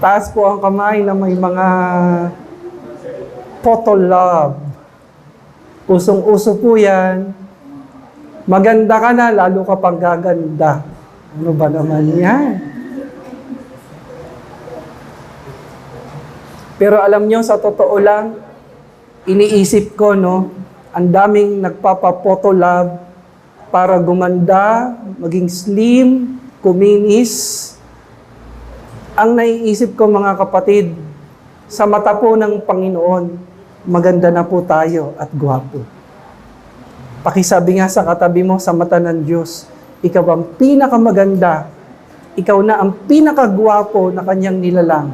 Taas po ang kamay na may mga photo love. Usong-uso po yan. Maganda ka na, lalo ka pang gaganda. Ano ba naman yan? Pero alam nyo, sa totoo lang, iniisip ko, no, ang daming nagpapa-photo love para gumanda, maging slim, kuminis. Ang naiisip ko, mga kapatid, sa mata po ng Panginoon, maganda na po tayo at gwapo. Pakisabi nga sa katabi mo, sa mata ng Diyos, ikaw ang pinakamaganda, ikaw na ang pinakagwapo na kanyang nilalang.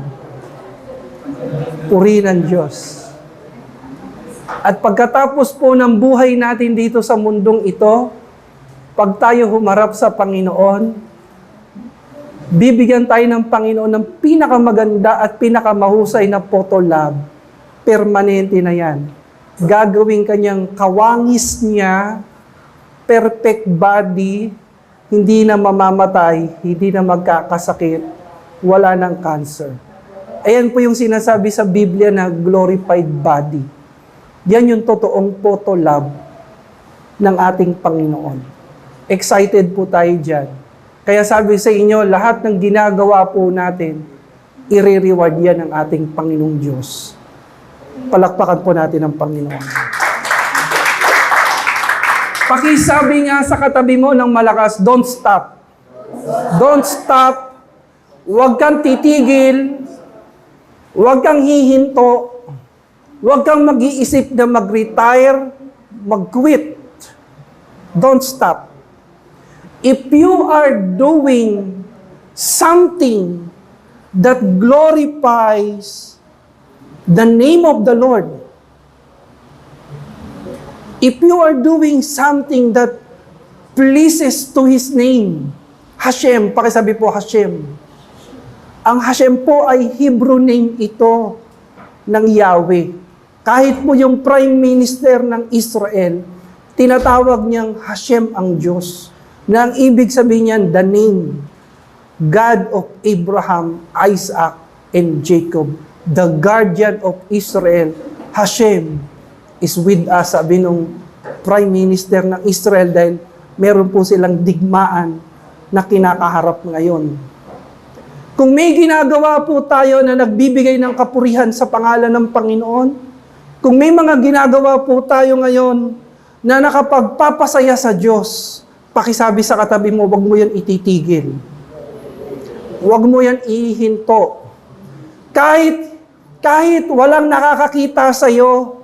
Puri ng Diyos. At pagkatapos po ng buhay natin dito sa mundong ito, pag tayo humarap sa Panginoon, bibigyan tayo ng Panginoon ng pinakamaganda at pinakamahusay na photo lab. Permanente na yan. Gagawin kanyang kawangis niya, perfect body, hindi na mamamatay, hindi na magkakasakit, wala ng cancer. Ayan po yung sinasabi sa Biblia na glorified body. Yan yung totoong photo lab ng ating Panginoon. Excited po tayo dyan. Kaya sabi sa inyo, lahat ng ginagawa po natin, i-reward yan ng ating Panginoong Diyos. Palakpakan po natin ang Panginoon. Pakisabi nga sa katabi mo ng malakas, don't stop. Don't stop. Huwag kang titigil. Huwag kang hihinto. Huwag kang mag-iisip na mag-retire, mag-quit. Don't stop. If you are doing something that glorifies the name of the Lord, if you are doing something that pleases to His name, Hashem, pakisabi po Hashem. Ang Hashem po ay Hebrew name ito ng Yahweh. Kahit po yung Prime Minister ng Israel, tinatawag niyang Hashem ang Diyos. Na ang ibig sabihin niyan, the name, God of Abraham, Isaac, and Jacob. The guardian of Israel, Hashem, is with us, sabi nung Prime Minister ng Israel, dahil meron po silang digmaan na kinakaharap ngayon. Kung may ginagawa po tayo na nagbibigay ng kapurihan sa pangalan ng Panginoon, kung may mga ginagawa po tayo ngayon na nakapagpapasaya sa Diyos, pakisabi sa katabi mo, wag mo yan ititigil. Wag mo yan ihinto. Kahit walang nakakakita sa iyo,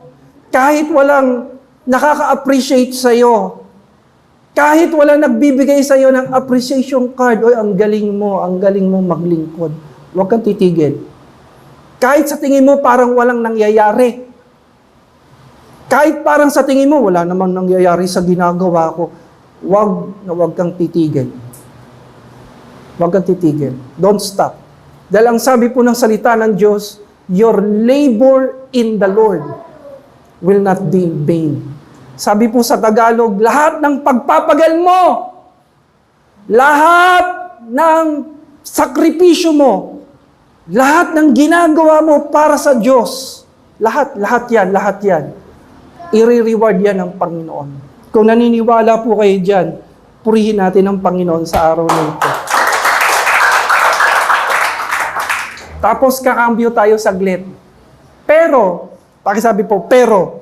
kahit walang nakaka-appreciate sa iyo, kahit walang nagbibigay sa iyo ng appreciation card, oy, ang galing mo maglingkod. Huwag kang titigil. Kahit sa tingin mo parang walang nangyayari. Kahit parang sa tingin mo wala namang nangyayari sa ginagawa ko, huwag kang titigil. Huwag kang titigil. Don't stop. Dahil ang sabi po ng salita ng Diyos, your labor in the Lord will not be in vain. Sabi po sa Tagalog, lahat ng pagpapagal mo, lahat ng sakripisyo mo, lahat ng ginagawa mo para sa Diyos, lahat yan, i-reward yan ng Panginoon. Kung naniniwala po kayo dyan, purihin natin ang Panginoon sa araw na ito. Tapos kakambyo tayo saglit. Pero, pakisabi po, pero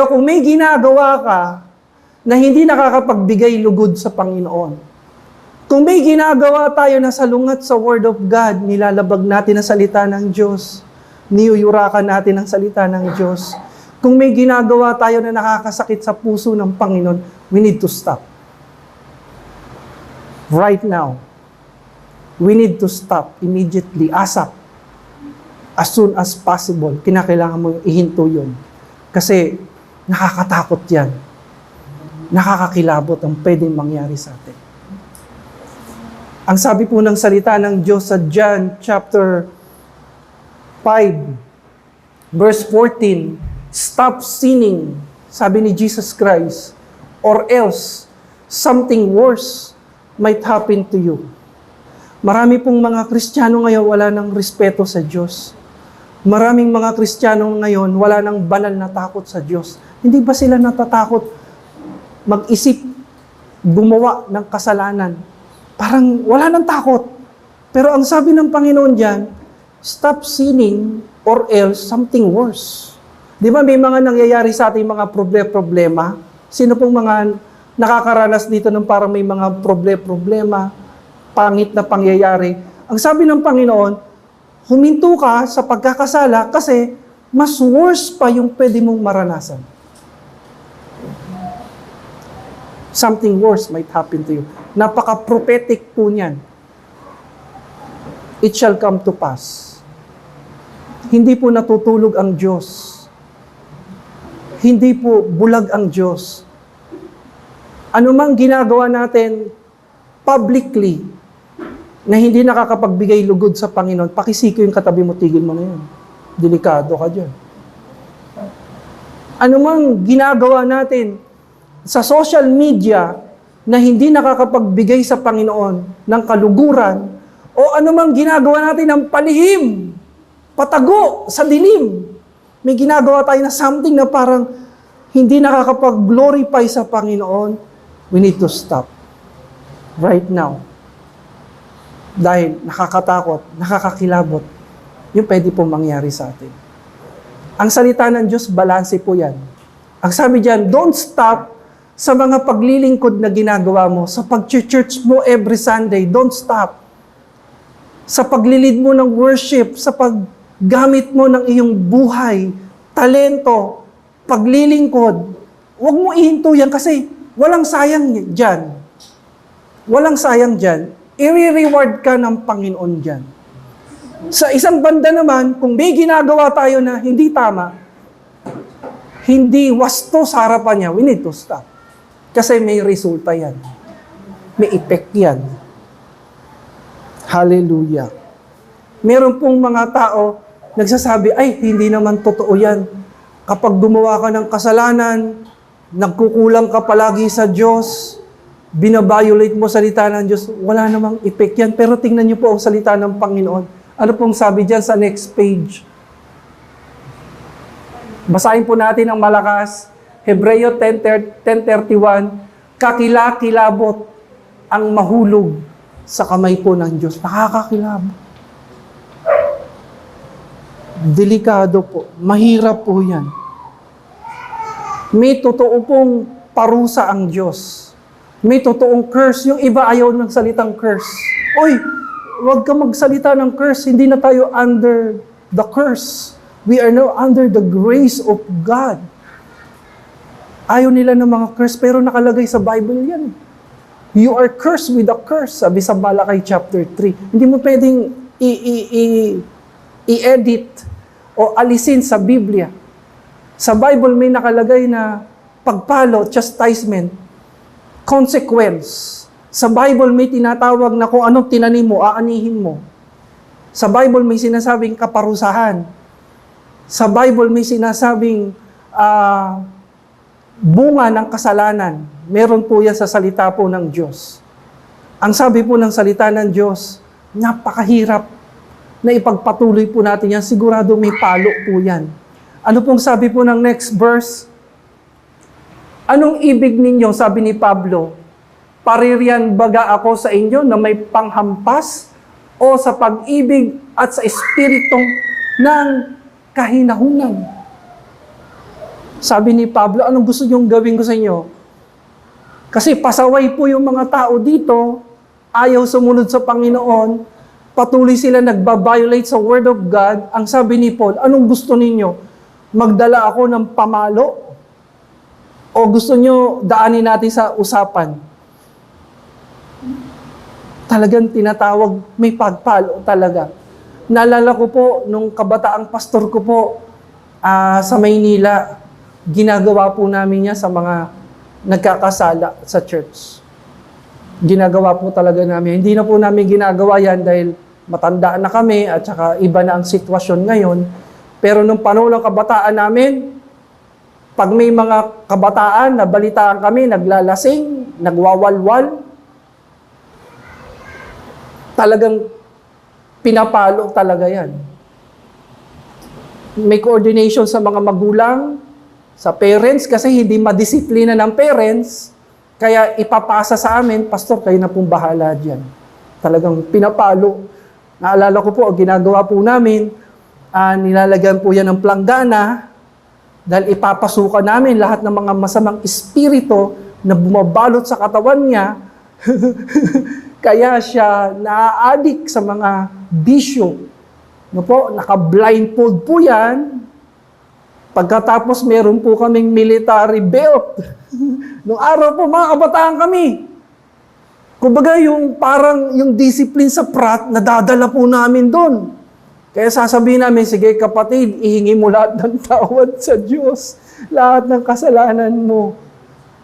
kung may ginagawa ka na hindi nakakapagbigay lugod sa Panginoon, kung may ginagawa tayo na salungat sa Word of God, nilalabag natin ang salita ng Diyos, niyuyurakan natin ang salita ng Diyos, kung may ginagawa tayo na nakakasakit sa puso ng Panginoon, we need to stop. Right now. We need to stop immediately, ASAP. As soon as possible. Kinakailangan mo ihinto yun. Kasi nakakatakot yan. Nakakakilabot ang pwedeng mangyari sa atin. Ang sabi po ng salita ng Diyos sa John chapter 5, verse 14, stop sinning, sabi ni Jesus Christ, or else something worse might happen to you. Marami pong mga Kristiyano ngayon wala ng respeto sa Diyos. Maraming mga Kristiyano ngayon wala ng banal na takot sa Diyos. Hindi ba sila natatakot mag-isip, gumawa ng kasalanan? Parang wala ng takot. Pero ang sabi ng Panginoon diyan, stop sinning or else something worse. Di ba may mga nangyayari sa ating mga problema? Sino pong mga nakakaranas dito ng parang may mga problema, pangit na pangyayari? Ang sabi ng Panginoon, huminto ka sa pagkakasala kasi mas worse pa yung pwede mong maranasan. Something worse might happen to you. Napaka-prophetic po niyan. It shall come to pass. Hindi po natutulog ang Diyos. Hindi po bulag ang Diyos. Ano mang ginagawa natin publicly na hindi nakakapagbigay lugod sa Panginoon, pakisiko yung katabi mo, tigil mo na yun. Delikado ka dyan. Ano mang ginagawa natin sa social media na hindi nakakapagbigay sa Panginoon ng kaluguran, o ano mang ginagawa natin ng palihim, patago sa dilim, may ginagawa tayo na something na parang hindi nakakapag-glorify sa Panginoon, we need to stop right now. Dahil nakakatakot, nakakakilabot, yung pwede pong mangyari sa atin. Ang salita ng Diyos, balanse po yan. Ang sabi diyan, don't stop sa mga paglilingkod na ginagawa mo, sa pag-church mo every Sunday, don't stop. Sa paglilid mo ng worship, sa paggamit mo ng iyong buhay, talento, paglilingkod, huwag mo ihinto yan kasi walang sayang dyan. Walang sayang dyan. I-reward ka ng Panginoon dyan. Sa isang banda naman, kung may ginagawa tayo na hindi tama, hindi wasto sa harapan niya, we need to stop. Kasi may resulta yan. May effect yan. Hallelujah. Meron pong mga tao nagsasabi, ay, hindi naman totoo yan. Kapag gumawa ka ng kasalanan, nagkukulang ka palagi sa Diyos, binabiolate mo salita ng Diyos, wala namang effect yan. Pero tingnan niyo po ang salita ng Panginoon. Ano pong sabi dyan sa next page? Basahin po natin ang malakas. Hebreo 10:31, kakilakilabot ang mahulog sa kamay po ng Diyos. Nakakakilabot. Delikado po. Mahirap po yan. May totoo pong parusa ang Diyos. May totoong curse. Yung iba ayaw ng salitang curse. Oy, huwag ka magsalita ng curse. Hindi na tayo under the curse. We are now under the grace of God. Ayaw nila ng mga curse, pero nakalagay sa Bible yan. You are cursed with a curse, sabi sa Malakay chapter 3. Hindi mo pwedeng i-edit o alisin sa Biblia. Sa Bible may nakalagay na pagpalo, chastisement, consequence. Sa Bible may tinatawag na kung anong tinanim mo, aanihin mo. Sa Bible may sinasabing kaparusahan. Sa Bible may sinasabing bunga ng kasalanan. Meron po yan sa salita po ng Diyos. Ang sabi po ng salita ng Diyos, napakahirap na ipagpatuloy po natin yan. Sigurado may palo po yan. Ano pong sabi po ng next verse? Anong ibig ninyo, sabi ni Pablo, paririyan baga ako sa inyo na may panghampas o sa pag-ibig at sa espiritong ng kahinahunan? Sabi ni Pablo, anong gusto niyong gawin ko sa inyo? Kasi pasaway po yung mga tao dito, ayaw sumunod sa Panginoon, patuloy sila nagbabiolate sa Word of God. Ang sabi ni Paul, anong gusto ninyo? Magdala ako ng pamalo? O gusto nyo daanin natin sa usapan? Talagang tinatawag, may pagpalo talaga. Naalala ko po, nung kabataang pastor ko po sa Maynila, ginagawa po namin niya sa mga nagkakasala sa church. Ginagawa po talaga namin. Hindi na po namin ginagawa yan dahil matanda na kami at saka iba na ang sitwasyon ngayon. Pero nung panahon ng kabataan namin, pag may mga kabataan na balitaan kami, naglalasing, nagwawalwal, Talagang pinapalo talaga yan. May coordination sa mga magulang, sa parents, kasi hindi madisiplina ng parents, kaya ipapasa sa amin, Pastor, kayo na pong bahala dyan. Talagang pinapalo. Naalala ko po, ginagawa po namin, nilalagyan po yan ng planggana, dahil ipapasukan namin lahat ng mga masamang espiritu na bumabalot sa katawan niya, kaya siya na-addict sa mga bisyo. No po, naka-blindfold po yan. Pagkatapos meron po kaming military belt. Noong araw po, mga kabataan kami. Kumbaga yung parang yung discipline sa prat, nadadala po namin doon. Kaya sasabihin namin, sige kapatid, ihingi mo lahat ng tawad sa Diyos. Lahat ng kasalanan mo.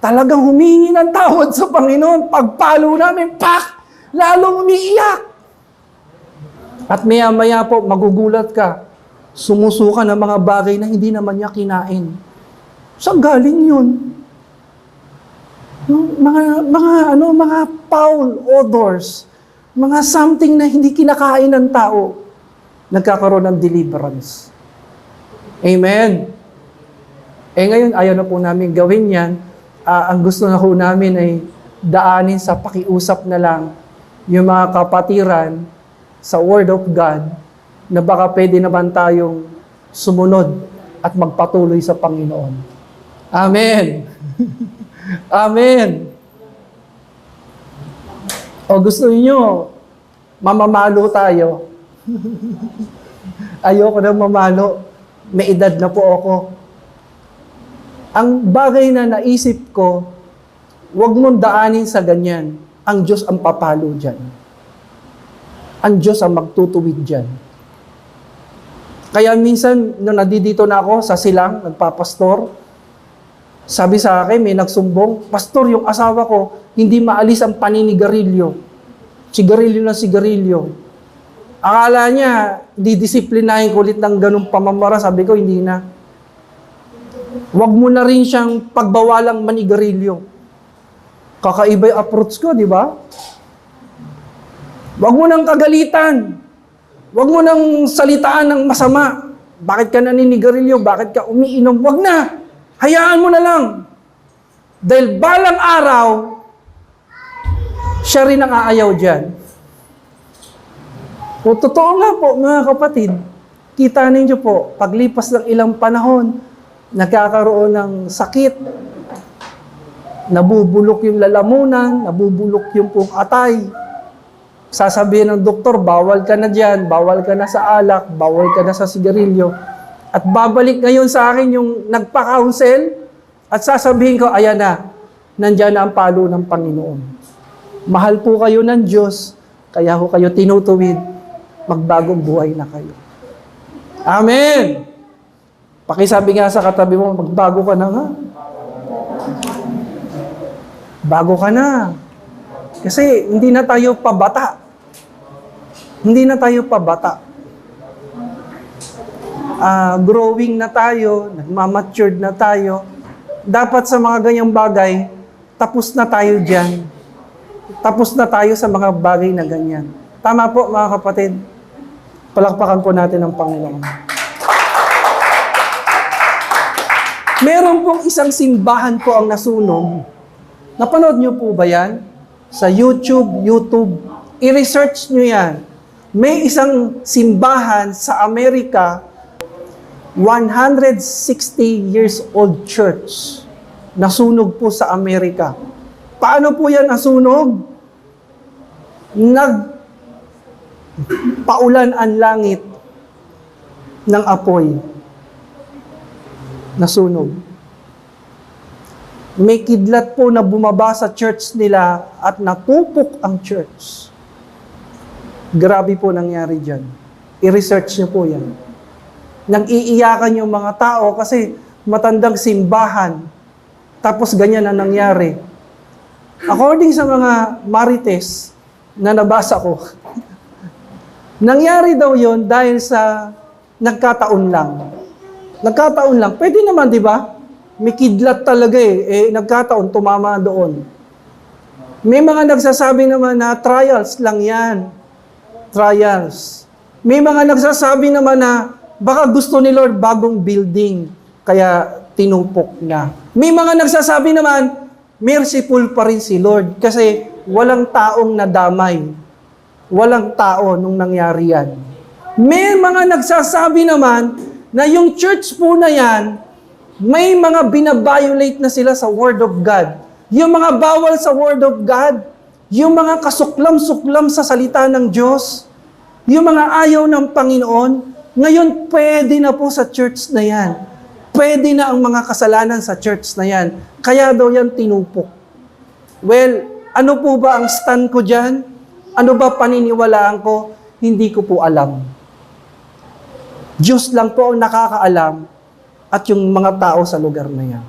Talagang humingi ng tawad sa Panginoon. Pagpalo namin, pak! Lalong umiiyak. At maya-maya po, magugulat ka. Sumusuka ng mga bagay na hindi naman niya kinain. Saan galing yun? Mga foul odors. Mga something na hindi kinakain ng tao. Nagkakaroon ng deliverance. Amen. Ngayon, ayaw na po namin gawin yan. Ang gusto na po namin ay daanin sa pakiusap na lang yung mga kapatiran sa Word of God na baka pwede naman tayong sumunod at magpatuloy sa Panginoon. Amen. Amen. O gusto niyo mamamalo tayo? Ayoko na mamalo. May edad na po ako. Ang bagay na naisip ko, huwag mong daanin sa ganyan. Ang Diyos ang papalo dyan. Ang Diyos ang magtutuwid dyan. Kaya minsan, nung nandito na ako sa silang, nagpapastor, sabi sa akin, may nagsumbong, Pastor, yung asawa ko, hindi maalis ang paninigarilyo. Sigarilyo na sigarilyo. Akala niya, didisiplinahin ko ulit ng ganung pamamara. Sabi ko, hindi na. Huwag mo na rin siyang pagbawalang manigarilyo. Kakaiba yung approach ko, di ba? Huwag mo nang kagalitan. Huwag mo nang salitaan ng masama. Bakit ka naninigarilyo? Bakit ka umiinom? Huwag na. Hayaan mo na lang. Dahil balang araw, siya rin ang aayaw dyan. O, totoo nga po, mga kapatid. Kita ninyo po, paglipas ng ilang panahon, nagkakaroon ng sakit, nabubulok yung lalamunan, nabubulok yung pong atay. Sasabihin ng doktor, bawal ka na dyan, bawal ka na sa alak, bawal ka na sa sigarilyo. At babalik ngayon sa akin yung nagpa-counsel at sasabihin ko, ayan na, nandyan na ang palo ng Panginoon. Mahal po kayo ng Diyos, kaya ko kayo tinutuwid, magbagong buhay na kayo. Amen! Pakisabi nga sa katabi mo, magbago ka na nga. Bago ka na. Kasi hindi na tayo pabata. Hindi na tayo pabata. Growing na tayo, nagmamatured na tayo. Dapat sa mga ganyang bagay, tapos na tayo dyan. Tapos na tayo sa mga bagay na ganyan. Tama po, mga kapatid. Palakpakan po natin ang Panginoon. Meron pong isang simbahan po ang nasunog. Napanood niyo po ba yan? Sa YouTube. I-research niyo yan. May isang simbahan sa Amerika, 160 years old church. Nasunog po sa Amerika. Paano po yan nasunog? Paulan ang langit ng apoy. Nasunog. May kidlat po na bumaba sa church nila at natupok ang church. Grabe po nangyari dyan. I-research niyo po yan. Nag-iiyakan yung mga tao kasi matandang simbahan. Tapos ganyan ang nangyari. According sa mga marites na nabasa ko, nangyari daw yon dahil sa nagkataon lang. Nagkataon lang. Pwede naman, di ba? May kidlat talaga nagkataon, tumama doon. May mga nagsasabi naman na trials lang yan. trials. May mga nagsasabi naman na baka gusto ni Lord bagong building, kaya tinupok na. May mga nagsasabi naman, merciful pa rin si Lord kasi walang taong nadamay. Walang tao nung nangyari yan. May mga nagsasabi naman na yung church po na yan, may mga binabiolate na sila sa Word of God. Yung mga bawal sa Word of God, yung mga kasuklam-suklam sa salita ng Diyos, yung mga ayaw ng Panginoon, ngayon pwede na po sa church na yan. Pwede na ang mga kasalanan sa church na yan. Kaya daw yan tinupok. Well, ano po ba ang stand ko dyan? Ano ba paniniwalaan ko? Hindi ko po alam. Diyos lang po ang nakakaalam at yung mga tao sa lugar na yan.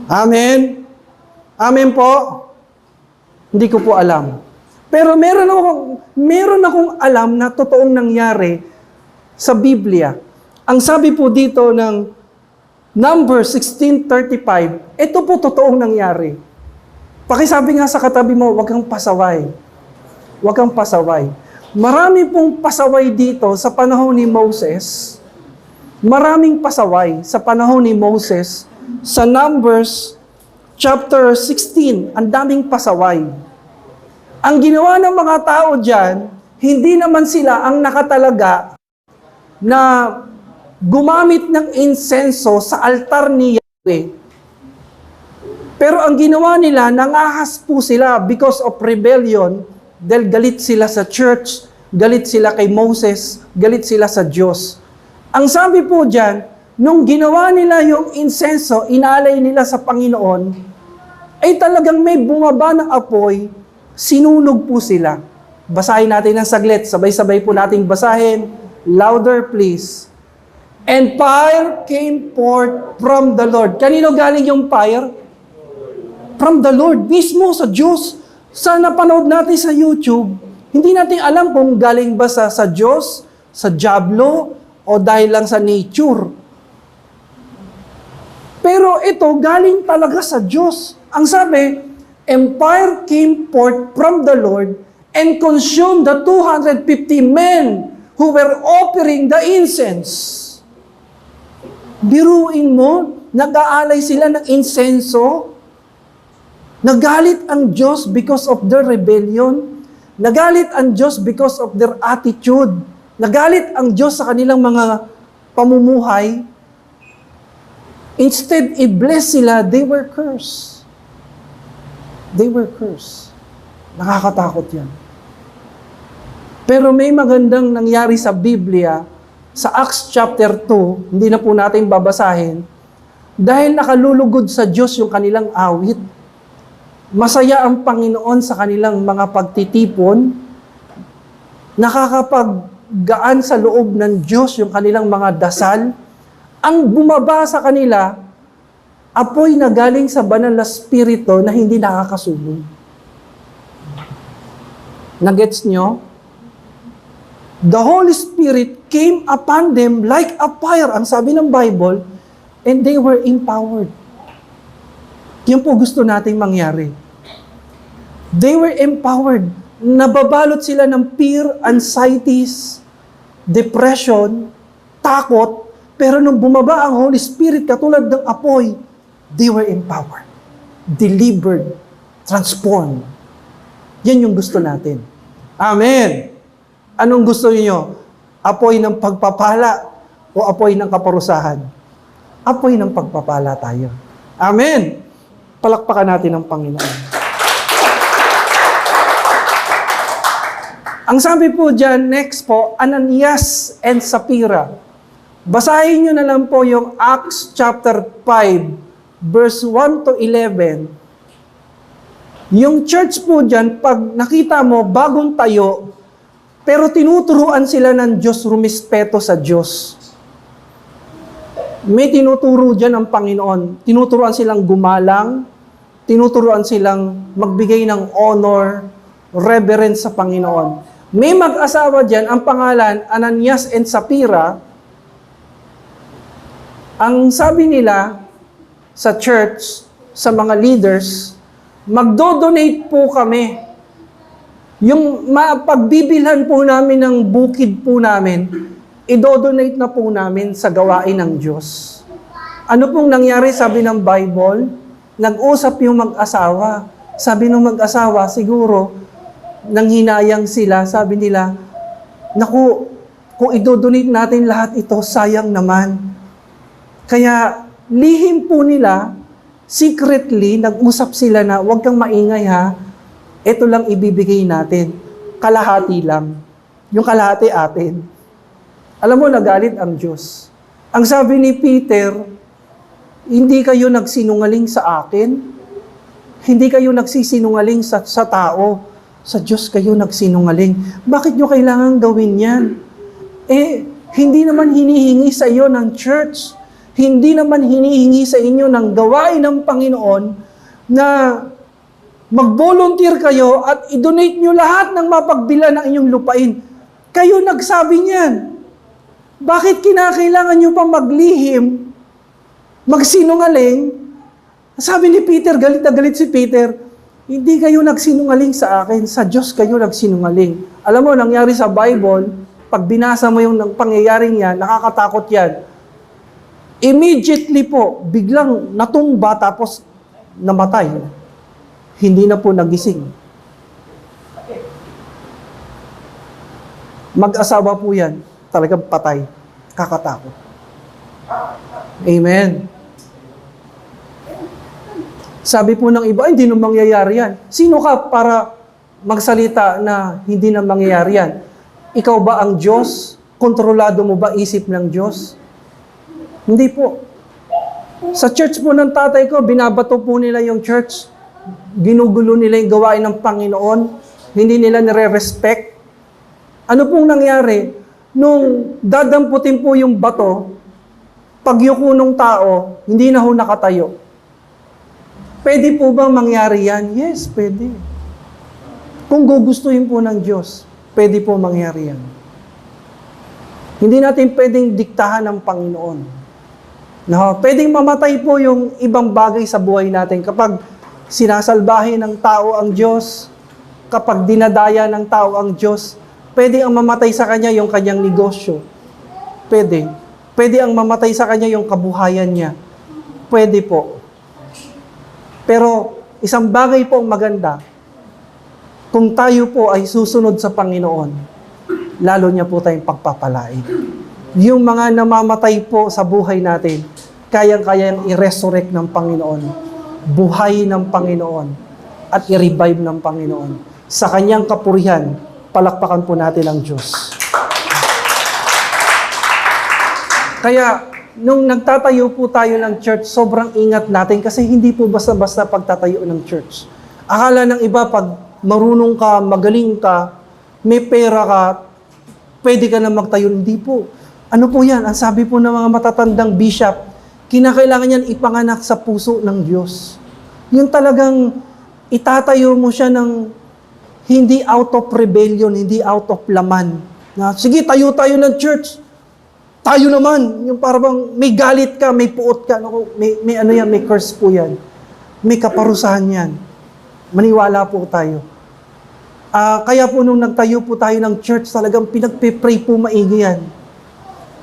Amen? Amen po? Hindi ko po alam. Pero meron akong alam na totoong nangyari sa Biblia. Ang sabi po dito ng Numbers 16:35, ito po totoong nangyari. Pakisabi nga sa katabi mo, huwag kang pasaway. Huwag kang pasaway. Marami pong pasaway dito sa panahon ni Moses. Maraming pasaway sa panahon ni Moses. Sa Numbers chapter 16, ang daming pasaway. Ang ginawa ng mga tao dyan, hindi naman sila ang nakatalaga na gumamit ng insenso sa altar ni Yahweh. Pero ang ginawa nila, nangahas po sila because of rebellion, dahil galit sila sa church, galit sila kay Moses, galit sila sa Diyos. Ang sabi po dyan, nung ginawa nila yung insenso, inalay nila sa Panginoon, ay talagang may bumaba ng apoy, sinunog po sila. Basahin natin ng saglit, sabay-sabay po nating basahin. Louder please. And fire came forth from the Lord. Kanino galing yung fire? From the Lord, mismo sa Diyos. Sa napanood natin sa YouTube, hindi natin alam kung galing ba sa Diyos, sa diablo, o dahil lang sa nature. Pero ito, galing talaga sa Diyos. Ang sabi, and fire came forth from the Lord and consumed the 250 men who were offering the incense. Biruin mo, nag-aalay sila ng insenso. Nagalit ang Diyos because of their rebellion. Nagalit ang Diyos because of their attitude. Nagalit ang Diyos sa kanilang mga pamumuhay. Instead, i-bless sila, they were cursed. They were cursed. Nakakatakot yan. Pero may magandang nangyari sa Biblia, sa Acts chapter 2, hindi na po natin babasahin, dahil nakalulugod sa Diyos yung kanilang awit. Masaya ang Panginoon sa kanilang mga pagtitipon, nakakapaggaan sa loob ng Diyos yung kanilang mga dasal. Ang bumaba sa kanila, apoy na galing sa banal na spirito na hindi nakakasunog. Nagets nyo? The Holy Spirit came upon them like a fire, ang sabi ng Bible, and they were empowered. Yan po gusto nating mangyari. They were empowered. Nababalot sila ng fear, anxieties, depression, takot, pero nung bumaba ang Holy Spirit katulad ng apoy, they were empowered, delivered, transformed. Yan yung gusto natin. Amen! Anong gusto niyo? Apoy ng pagpapala o apoy ng kaparusahan? Apoy ng pagpapala tayo. Amen! Palakpakan natin ang Panginoon. Ang sabi po dyan, next po, Ananias and Sapphira. Basahin nyo na lang po yung Acts chapter 5, verse 1 to 11. Yung church po dyan, pag nakita mo, bagong tayo, pero tinuturuan sila ng Diyos, rumispeto sa Diyos. May tinuturo dyan ang Panginoon. Tinuturuan silang gumalang, tinuturuan silang magbigay ng honor, reverence sa Panginoon. May mag-asawa dyan, ang pangalan, Ananias and Sapphira. Ang sabi nila sa church, sa mga leaders, magdo-donate po kami Yung pagbibilhan po namin ng bukid po namin, idodonate na po namin sa gawain ng Diyos. Ano pong nangyari, sabi ng Bible? Nag-usap yung mag-asawa. Sabi ng mag-asawa, siguro, nang hinayang sila, sabi nila, naku, kung idodonate natin lahat ito, sayang naman. Kaya, lihim po nila, secretly, nag-usap sila na, huwag kang maingay ha, ito lang ibibigay natin. Kalahati lang. Yung kalahati atin. Alam mo, nagalit ang Diyos. Ang sabi ni Peter, hindi kayo nagsinungaling sa akin. Hindi kayo nagsisinungaling sa tao. Sa Diyos kayo nagsinungaling. Bakit nyo kailangan gawin yan? Hindi naman hinihingi sa iyo ng church. Hindi naman hinihingi sa inyo ng gawain ng Panginoon na mag-volunteer kayo at i-donate nyo lahat ng mapagbilan ng inyong lupain. Kayo nagsabi niyan. Bakit kinakailangan nyo pa maglihim, magsinungaling? Sabi ni Peter, galit na galit si Peter, hindi kayo nagsinungaling sa akin, sa Diyos kayo nagsinungaling. Alam mo, nangyari sa Bible, pag binasa mo yung pangyayaring yan, nakakatakot yan. Immediately po, biglang natumba tapos namatay. Hindi na po nagising. Mag-asawa po yan, talagang patay. Kakatakot. Amen. Sabi po ng iba, hindi na mangyayari yan. Sino ka para magsalita na hindi na mangyayari yan? Ikaw ba ang Diyos? Kontrolado mo ba isip ng Diyos? Hindi po. Sa church po ng tatay ko, binabato po nila yung church. Ginugulo nila yung gawain ng Panginoon. Hindi nila nire-respect. Ano pong nangyari? Nung dadamputin po yung bato, pagyuko ng tao, hindi na ho nakatayo. Pwede po bang mangyari yan? Yes, pwede. Kung gugustuhin po ng Diyos, pwede po mangyari yan. Hindi natin pwedeng diktahan ng Panginoon. No, pwedeng mamatay po yung ibang bagay sa buhay natin kapag sinasalbahin ng tao ang Diyos, kapag dinadaya ng tao ang Diyos, pwede ang mamatay sa kanya yung kanyang negosyo. Pwede. Pwede ang mamatay sa kanya yung kabuhayan niya. Pwede po. Pero isang bagay po ang maganda, kung tayo po ay susunod sa Panginoon, lalo niya po tayong pagpapalain. Yung mga namamatay po sa buhay natin, kayang-kayang i-resurrect ng Panginoon, buhay ng Panginoon, at i-revive ng Panginoon. Sa kanyang kapurihan, palakpakan po natin ang Diyos. Kaya, nung nagtatayo po tayo ng church, sobrang ingat natin kasi hindi po basta-basta pagtatayo ng church. Akala ng iba, pag marunong ka, magaling ka, may pera ka, pwede ka na magtayo. Hindi po. Ano po yan? Ang sabi po ng mga matatandang bishop, kinakailangan yan ipanganak sa puso ng Diyos. Yung talagang itatayo mo siya ng hindi out of rebellion, hindi out of laman. Na, sige, tayo ng church. Tayo naman. Yung parang may galit ka, may puot ka. May ano yan, may curse po yan. May kaparusahan yan. Maniwala po tayo. Kaya po nung nagtayo po tayo ng church, talagang pinagpe-pray po maigi yan.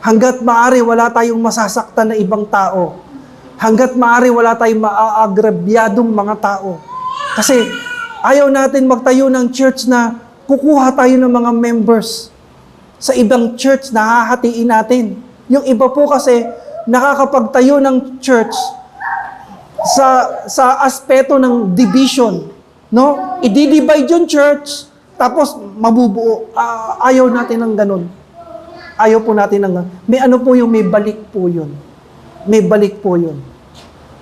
Hanggat maaari, wala tayong masasaktan na ibang tao. Hanggat maaari, wala tayong maaagrabyadong mga tao. Kasi ayaw natin magtayo ng church na kukuha tayo ng mga members sa ibang church na hahatiin natin. Yung iba po kasi nakakapagtayo ng church sa aspeto ng division. No? I-divide yung church, tapos mabubuo. Ayaw natin ng ganun. Ayaw po natin ng ganun. May ano po yung may balik po yun. May balik po yun.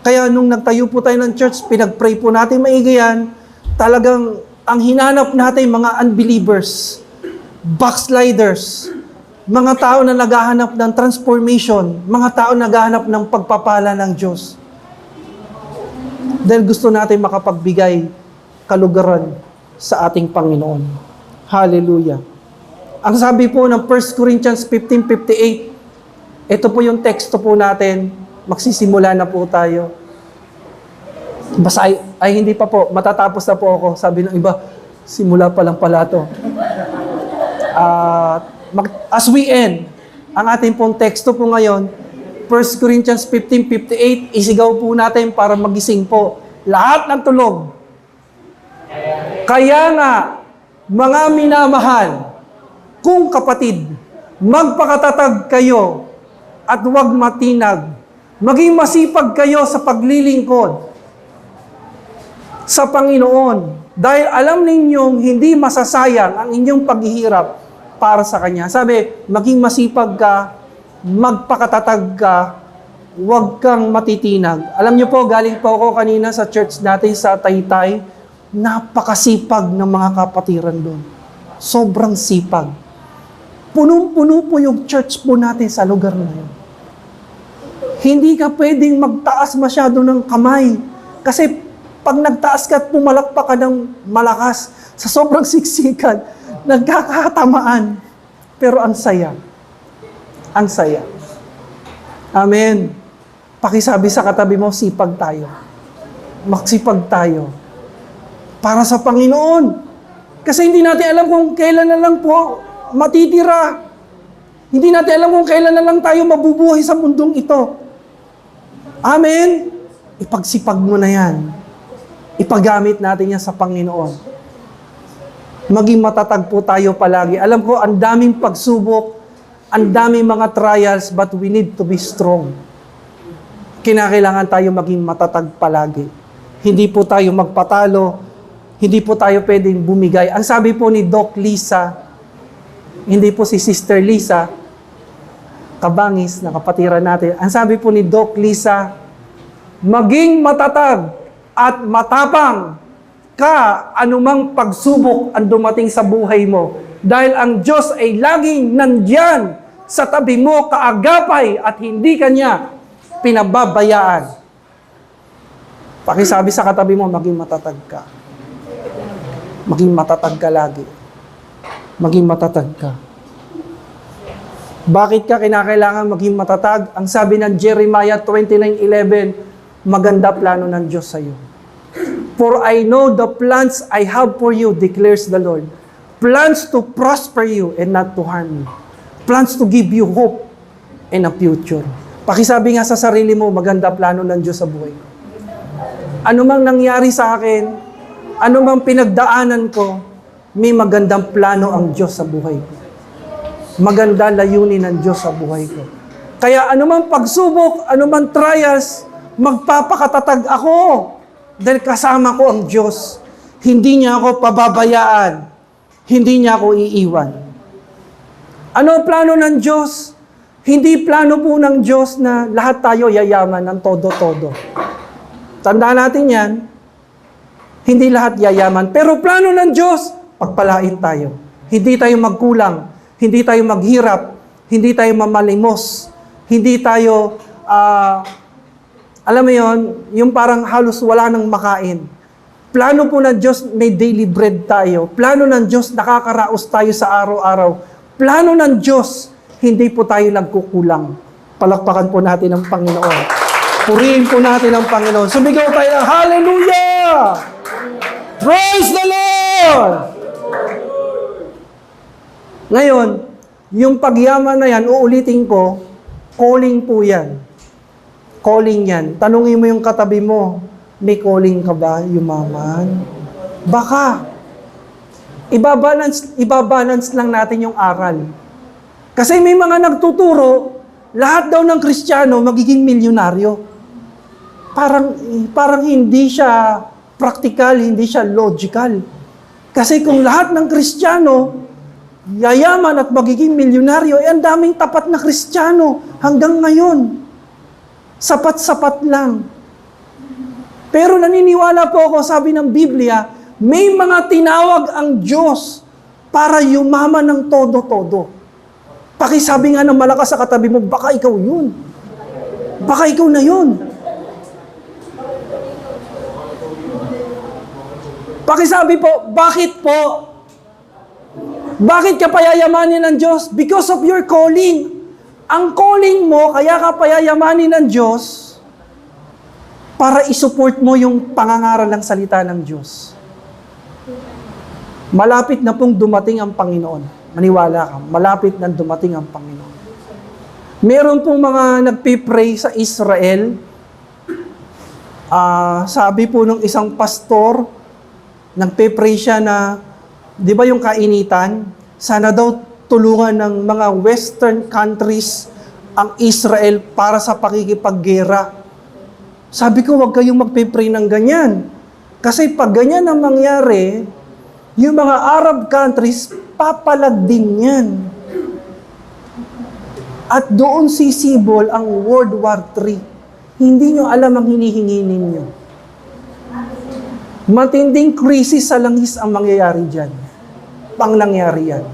Kaya nung nagtayo po tayo ng church, pinag-pray po natin maigi yan, talagang ang hinanap natin mga unbelievers, backsliders, mga tao na naghahanap ng transformation, mga tao na naghahanap ng pagpapala ng Diyos. Dahil gusto natin makapagbigay kalugaran sa ating Panginoon. Hallelujah. Ang sabi po ng 1 Corinthians 15:58, ito po yung teksto po natin, magsisimula na po tayo. Basta ay hindi pa po, matatapos na po ako. Sabi ng iba, Simula pa lang pala to. As we end, ang ating pong teksto po ngayon, 1 Corinthians 15:58, isigaw po natin para magising po lahat ng tulog. Kaya nga, mga minamahal, kung kapatid, magpakatatag kayo at huwag matinag. Maging masipag kayo sa paglilingkod sa Panginoon. Dahil alam ninyong hindi masasayang ang inyong paghihirap para sa Kanya. Sabi, maging masipag ka, magpakatatag ka, huwag kang matitinag. Alam niyo po, galing po ako kanina sa church natin sa Taytay, napakasipag ng mga kapatiran doon. Sobrang sipag. Punong-puno po yung church po natin sa lugar na yun. Hindi ka pwedeng magtaas masyado ng kamay. Kasi pag nagtaas ka at pumalakpak ka ng malakas, sa sobrang siksikan, nagkakatamaan. Pero ang saya. Ang saya. Amen. Pakisabi sa katabi mo, sipag tayo. Magsipag tayo. Para sa Panginoon. Kasi hindi natin alam kung kailan na lang po matitira. Hindi natin alam kung kailan na lang tayo mabubuhay sa mundong ito. Amen? Ipagsipag mo na yan. Ipagamit natin yan sa Panginoon. Maging matatag po tayo palagi. Alam ko, ang daming pagsubok, ang daming mga trials, but we need to be strong. Kinakailangan tayo maging matatag palagi. Hindi po tayo magpatalo, hindi po tayo pwedeng bumigay. Ang sabi po ni Doc Lisa, hindi po si Sister Lisa, kabangis na kapatiran natin. Ang sabi po ni Doc Lisa, maging matatag at matapang ka anumang pagsubok ang dumating sa buhay mo. Dahil ang Diyos ay laging nandyan sa tabi mo kaagapay at hindi Kanya pinababayaan. Pakisabi sa katabi mo, maging matatag ka. Maging matatag ka lagi. Maging matatag ka. Bakit ka kinakailangan maging matatag? Ang sabi ng Jeremiah 29:11, maganda plano ng Diyos sa iyo. For I know the plans I have for you, declares the Lord. Plans to prosper you and not to harm you. Plans to give you hope and a future. Pakisabi nga sa sarili mo, maganda plano ng Diyos sa buhay ko. Ano mang nangyari sa akin, ano mang pinagdaanan ko, may magandang plano ang Diyos sa buhay ko. Maganda layunin ng Diyos sa buhay ko. Kaya anumang pagsubok, anumang trials, magpapakatatag ako. Dahil kasama ko ang Diyos. Hindi niya ako pababayaan. Hindi niya ako iiwan. Ano ang plano ng Diyos? Hindi plano po ng Diyos na lahat tayo yayaman ng todo-todo. Tandaan natin yan. Hindi lahat yayaman. Pero plano ng Diyos, pagpalain tayo. Hindi tayo magkulang. Hindi tayo maghirap. Hindi tayo mamalimos. Hindi tayo, alam mo yon, yung parang halos wala nang makain. Plano po ng Diyos, may daily bread tayo. Plano ng Diyos, nakakaraos tayo sa araw-araw. Plano ng Diyos, hindi po tayo nagkukulang. Palakpakan po natin ang Panginoon. Purihin po natin ang Panginoon. Sumigaw tayo ng hallelujah! Praise the Lord! Ngayon, yung pagyaman na yan, uulitin ko, calling po yan. Calling yan. Tanungin mo yung katabi mo, may calling ka ba, yumaman? Baka. Ibabalance lang natin yung aral. Kasi may mga nagtuturo, lahat daw ng Kristiyano magiging milyonaryo. Parang hindi siya practical, hindi siya logical. Kasi kung lahat ng Kristiyano yayaman at magiging milyonaryo, ang daming tapat na Kristiyano hanggang ngayon. Sapat-sapat lang. Pero naniniwala po ako, sabi ng Biblia, may mga tinawag ang Diyos para yumaman ng todo-todo. Pakisabi nga ng malakas sa katabi mo, baka ikaw yun. Baka ikaw na yun. Pakisabi po, bakit po? Bakit ka payayamanin ng Diyos? Because of your calling. Ang calling mo, kaya ka payayamanin ng Diyos para isupport mo yung pangangaral ng salita ng Diyos. Malapit na pong dumating ang Panginoon. Maniwala ka, malapit na dumating ang Panginoon. Meron pong mga nagpipray sa Israel. Sabi po nung isang pastor, nagpipray siya na, di ba yung kainitan? Sana daw tulungan ng mga Western countries ang Israel para sa pakikipaggera. Sabi ko, huwag kayong magpipray ng ganyan. Kasi pag ganyan ang mangyari, yung mga Arab countries, papalag din yan. At doon sisibol ang World War III. Hindi nyo alam ang hinihingi ninyo. Matinding krisis sa langis ang mangyayari dyan. Pang nangyari yan.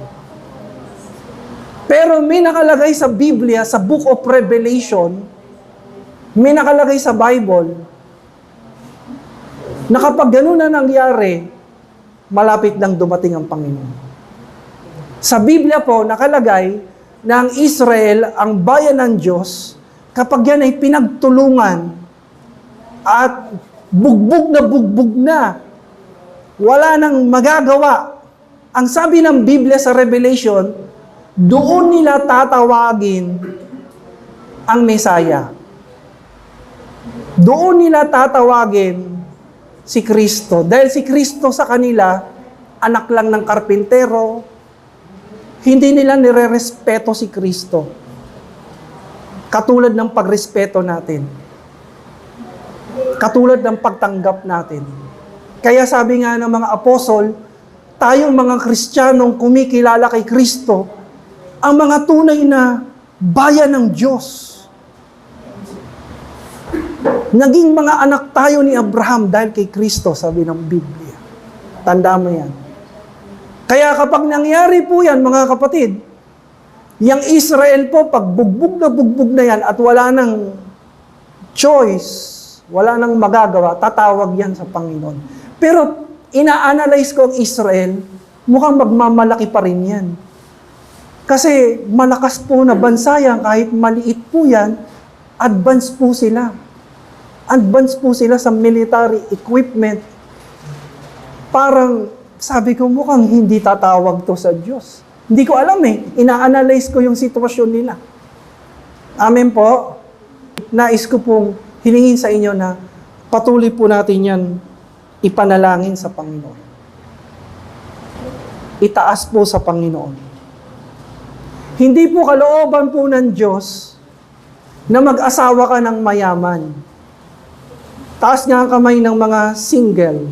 Pero may nakalagay sa Biblia, sa Book of Revelation, may nakalagay sa Bible, na kapag ganun na nangyari, malapit lang dumating ang Panginoon. Sa Biblia po, nakalagay na ang Israel, ang bayan ng Diyos, kapag yan ay pinagtulungan at bugbog na, wala nang magagawa. Ang sabi ng Biblia sa Revelation, doon nila tatawagin ang Mesaya. Doon nila tatawagin si Kristo. Dahil si Kristo sa kanila, anak lang ng karpintero, hindi nila nire-respeto si Kristo. Katulad ng pagrespeto natin. Katulad ng pagtanggap natin. Kaya sabi nga ng mga apostol, tayong mga Kristiyanong kumikilala kay Kristo, ang mga tunay na bayan ng Diyos. Naging mga anak tayo ni Abraham dahil kay Kristo, sabi ng Biblia. Tandaan mo yan. Kaya kapag nangyari po yan, mga kapatid, yung Israel po, pag bugbog na yan at wala nang choice, wala nang magagawa, tatawag yan sa Panginoon. Pero ina-analyze ko ang Israel, mukhang magmamalaki pa rin yan. Kasi malakas po na bansa yan, kahit maliit po yan, advance po sila. Advance po sila sa military equipment. Parang, sabi ko, mukhang hindi tatawag to sa Diyos. Hindi ko alam ina-analyze ko yung sitwasyon nila. Amen po. Nais ko pong hilingin sa inyo na patuloy po natin yan ipanalangin sa Panginoon. Itaas po sa Panginoon. Hindi po kalooban po ng Diyos na mag-asawa ka ng mayaman. Taas nga ang kamay ng mga single.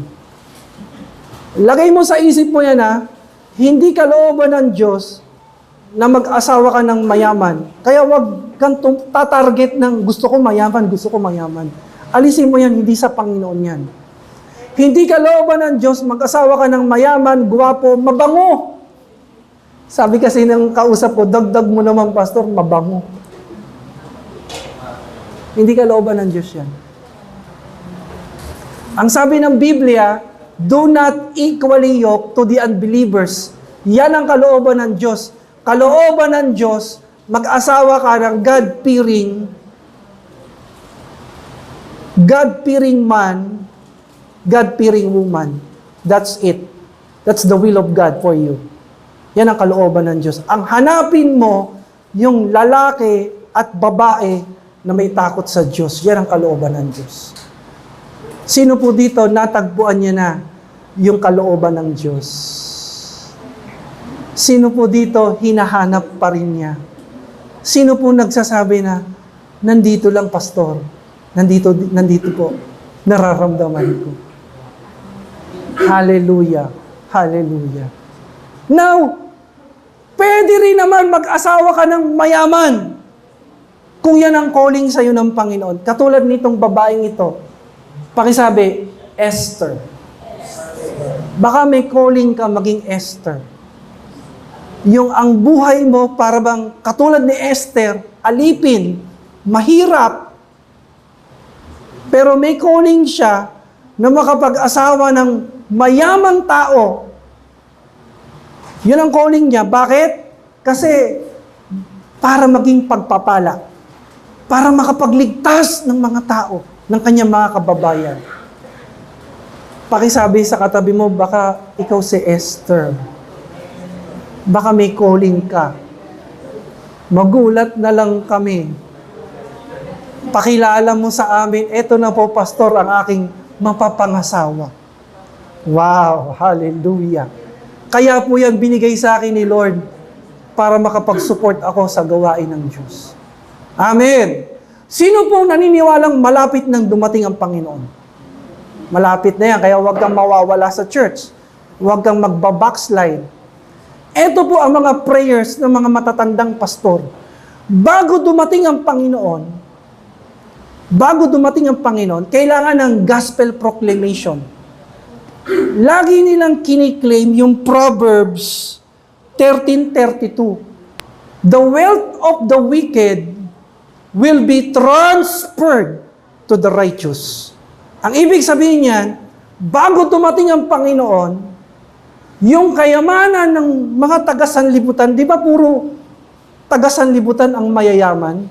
Lagay mo sa isip mo yan hindi kalooban ng Diyos na mag-asawa ka ng mayaman. Kaya wag kang tatarget ng gusto ko mayaman. Alisin mo yan, hindi sa Panginoon yan. Hindi kalooban ng Diyos mag-asawa ka ng mayaman, gwapo, mabango. Sabi kasi ng kausap ko, dagdag mo naman, pastor, mabango. Hindi kalooban ng Diyos yan. Ang sabi ng Biblia, do not equally yoke to the unbelievers. Yan ang kalooban ng Diyos. Kalooban ng Diyos, mag-asawa ka ng God-fearing man, God-fearing woman. That's it. That's the will of God for you. Yan ang kalooban ng Diyos. Ang hanapin mo, yung lalaki at babae na may takot sa Diyos. Yan ang kalooban ng Diyos. Sino po dito natagpuan niya na yung kalooban ng Diyos? Sino po dito hinahanap pa rin niya? Sino po nagsasabi na, nandito lang, pastor. Nandito po. Nararamdaman ko. Hallelujah. Hallelujah. Now, pwede rin naman mag-asawa ka ng mayaman kung yan ang calling sa'yo ng Panginoon. Katulad nitong babaeng ito. Pakisabi, Esther. Baka may calling ka maging Esther. Yung ang buhay mo para bang katulad ni Esther, alipin, mahirap. Pero may calling siya na makapag-asawa ng mayamang tao. Yun ang calling niya. Bakit? Kasi para maging pagpapala. Para makapagligtas ng mga tao, ng kanyang mga kababayan. Pakisabi sa katabi mo, baka ikaw si Esther. Baka may calling ka. Magulat na lang kami. Pakilala mo sa amin, eto na po, pastor, ang aking mapapangasawa. Wow, hallelujah. Kaya po yan binigay sa akin ni Lord para makapag-support ako sa gawain ng Diyos. Amen. Sino po naniniwalang malapit nang dumating ang Panginoon? Malapit na yan, kaya huwag kang mawawala sa church. Huwag kang magbabackslide. Ito po ang mga prayers ng mga matatandang pastor. Bago dumating ang Panginoon, kailangan ng gospel proclamation. Lagi nilang kiniklaim yung Proverbs 13:32. The wealth of the wicked will be transferred to the righteous. Ang ibig sabihin niyan, bago dumating ang Panginoon, yung kayamanan ng mga taga-sanlibutan, di ba puro taga-sanlibutan ang mayayaman?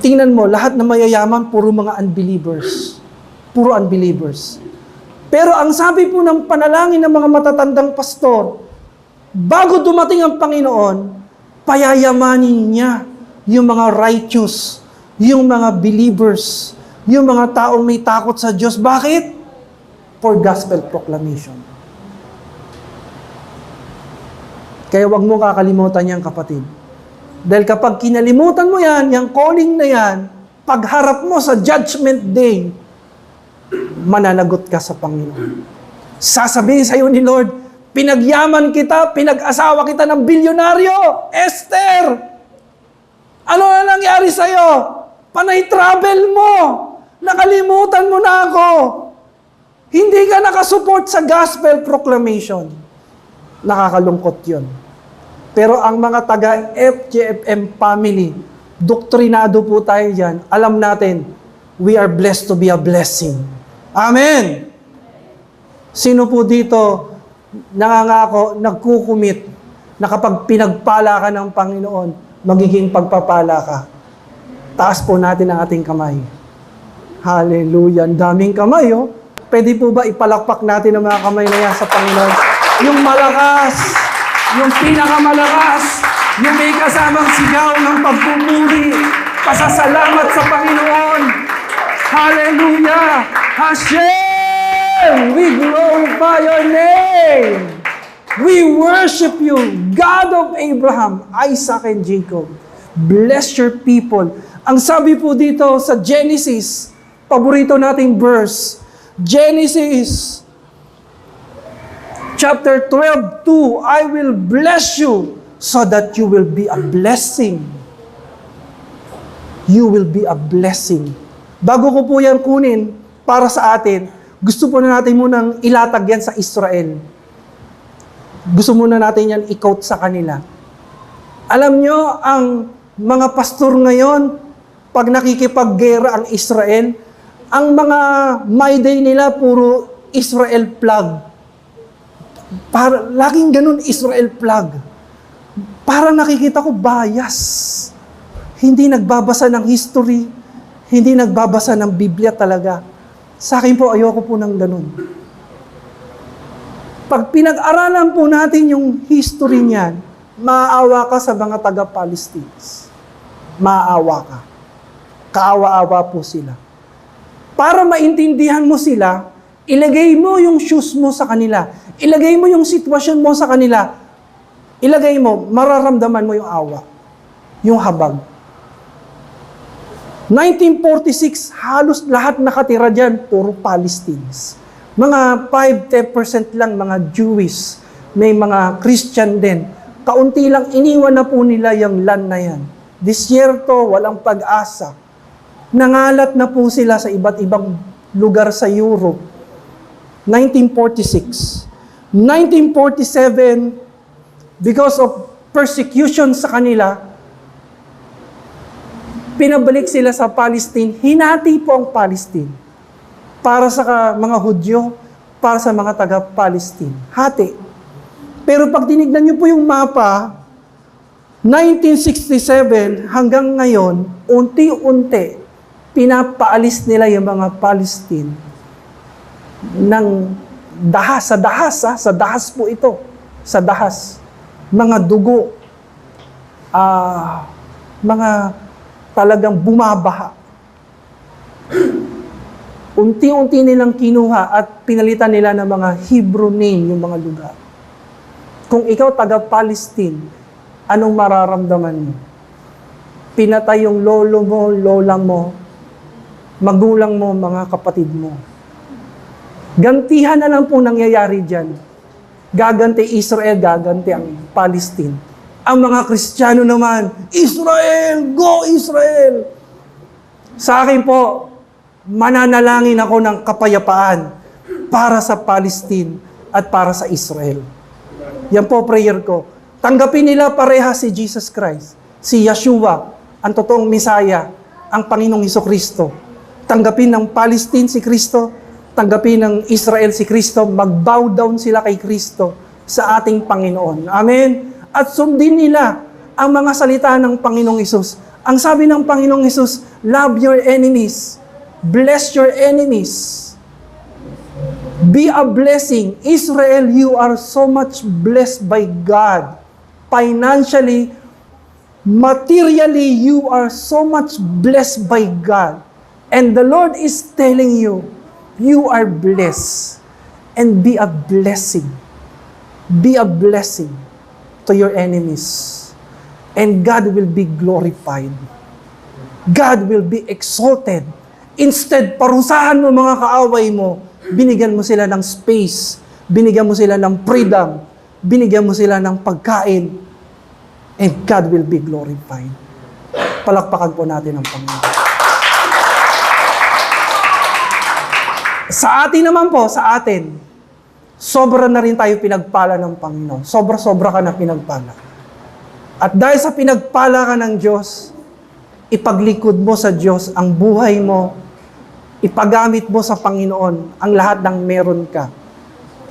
Tingnan mo, lahat ng mayayaman, puro mga unbelievers. Puro unbelievers. Pero ang sabi po ng panalangin ng mga matatandang pastor, bago dumating ang Panginoon, payayamanin niya yung mga righteous, yung mga believers, yung mga taong may takot sa Diyos. Bakit? For gospel proclamation. Kaya wag mo kakalimutan yan, kapatid. Dahil kapag kinalimutan mo yan, yung calling na yan, pagharap mo sa judgment day, mananagot ka sa Panginoon. Sasabihin sa iyo ni Lord, pinagyaman kita, pinag-asawa kita ng bilyonaryo, Esther! Ano na nangyari sa iyo? Panay travel mo! Nakalimutan mo na ako! Hindi ka nakasupport sa gospel proclamation. Nakakalungkot yun. Pero ang mga taga-FJFM family, doktrinado po tayo dyan. Alam natin, we are blessed to be a blessing. Amen! Sino po dito nangangako, nagkukumit, na kapag pinagpala ka ng Panginoon, magiging pagpapala ka? Taas po natin ang ating kamay. Hallelujah! Ang daming kamay, oh. Pwede po ba ipalakpak natin ang mga kamay na yan sa Panginoon? Yung malakas, yung pinakamalakas, yung may kasamang sigaw ng pagpupuri, pasasalamat sa Panginoon. Hallelujah! Hashem! We glorify your name! We worship you, God of Abraham, Isaac, and Jacob. Bless your people. Ang sabi po dito sa Genesis, paborito nating verse, Genesis chapter 12:2, I will bless you so that you will be a blessing. You will be a blessing. Bago ko po yan kunin para sa atin, gusto po na natin munang ilatag yan sa Israel. Gusto muna natin yan i-quote sa kanila. Alam nyo, ang mga pastor ngayon, pag nakikipaggera ang Israel, ang mga my day nila puro Israel flag. Laging ganun, Israel flag. Parang nakikita ko bias. Hindi nagbabasa ng history, hindi nagbabasa ng Biblia talaga. Sa akin po, ayoko po ng ganun. Pag pinag-aralan po natin yung history niyan, maaawa ka sa mga taga-Palestines. Maaawa ka. Kaawa-awa po sila. Para maintindihan mo sila, ilagay mo yung shoes mo sa kanila. Ilagay mo yung sitwasyon mo sa kanila. Ilagay mo, mararamdaman mo yung awa. Yung habag. 1946, halos lahat nakatira dyan, puro Palestines. Mga 5-10% lang mga Jewish. May mga Christian din. Kaunti lang iniwan na po nila yung land na yan. Disyerto, walang pag-asa. Nangalat na po sila sa iba't ibang lugar sa Europe. 1946. 1947, because of persecution sa kanila, pinabalik sila sa Palestine. Hinati po ang Palestine. Para sa mga Hudyo, para sa mga taga-Palestine. Hati. Pero pag tinignan niyo po yung mapa, 1967 hanggang ngayon, unti-unti, pinapaalis nila yung mga Palestine. ng dahas, sa dahas po ito, sa dahas, mga dugo, mga talagang bumabaha. Unti-unti nilang kinuha at pinalitan nila ng mga Hebrew name yung mga lugar. Kung ikaw taga-Palestine, anong mararamdaman mo? Pinatay yung lolo mo, lola mo, magulang mo, mga kapatid mo. Gantihan na lang po nangyayari dyan. Gaganti Israel, gaganti ang Palestine. Ang mga Kristiyano naman, Israel! Go Israel! Sa akin po, mananalangin ako ng kapayapaan para sa Palestine at para sa Israel. Yan po prayer ko. Tanggapin nila pareha si Jesus Christ, si Yeshua, ang totoong Misaya, ang Panginoong Hesukristo. Tanggapin ng Palestine si Kristo, tanggapin ng Israel si Kristo, mag-bow down sila kay Kristo sa ating Panginoon. Amen? At sundin nila ang mga salita ng Panginoong Hesus. Ang sabi ng Panginoong Hesus, love your enemies. Bless your enemies. Be a blessing. Israel, you are so much blessed by God. Financially, materially, you are so much blessed by God. And the Lord is telling you, you are blessed. And be a blessing. Be a blessing to your enemies. And God will be glorified. God will be exalted. Instead, parusahan mo mga kaaway mo, binigyan mo sila ng space, binigyan mo sila ng freedom, binigyan mo sila ng pagkain, and God will be glorified. Palakpakan po natin ang Panginoon. Sa atin naman po, sa atin, sobra na rin tayo pinagpala ng Panginoon. Sobra-sobra ka na pinagpala. At dahil sa pinagpala ka ng Diyos, ipaglikod mo sa Diyos ang buhay mo, ipagamit mo sa Panginoon ang lahat ng meron ka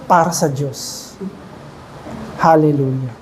para sa Diyos. Hallelujah.